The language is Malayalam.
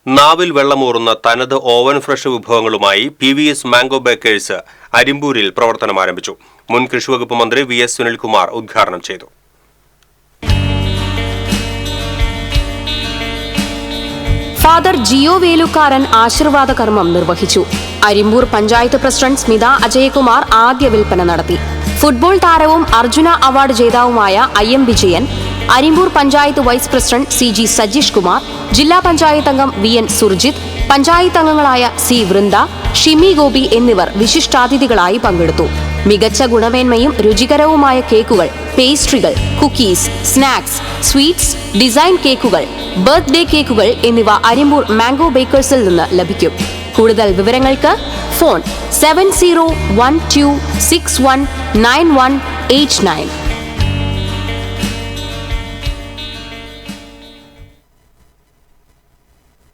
നാവിൽ വെള്ളമൂറുന്ന തനത് ഓവൻ ഫ്രഷ് വിഭവങ്ങളുമായി PVS മാംഗോ ബേക്കേഴ്സ് അരിമ്പൂരിൽ പ്രവർത്തനം ആരംഭിച്ചു. മുൻ കൃഷിവകുപ്പ് മന്ത്രി VS സുനിൽകുമാർ ഉദ്ഘാടനം ചെയ്തു. ഫാദർ ജിയോ വേലുക്കാരൻ ആശീർവാദ കർമ്മം നിർവഹിച്ചു. അരിമ്പൂർ പഞ്ചായത്ത് പ്രസിഡന്റ് സ്മിത അജയകുമാർ ആദ്യ വിൽപ്പന നടത്തി. ഫുട്ബോൾ താരവും അർജുന അവാർഡ് ജേതാവുമായ IM Vijayan, Arimpur panchayat vice president CG Sajeesh Kumar, ജില്ലാ പഞ്ചായത്ത് അംഗം VN സുർജിത്ത്, പഞ്ചായത്ത് അംഗങ്ങളായ C വൃന്ദ, ഷിമി ഗോപി എന്നിവർ വിശിഷ്ടാതിഥികളായി പങ്കെടുത്തു. മികച്ച ഗുണമേന്മയും രുചികരവുമായ കേക്കുകൾ, പേസ്ട്രികൾ, കുക്കീസ്, സ്നാക്സ്, സ്വീറ്റ്സ്, ഡിസൈൻ കേക്കുകൾ, ബർത്ത്ഡേ കേക്കുകൾ എന്നിവ അരിമ്പൂർ മാംഗോ ബേക്കേഴ്സിൽ നിന്ന് ലഭിക്കും. കൂടുതൽ വിവരങ്ങൾക്ക് ഫോൺ 7012619189.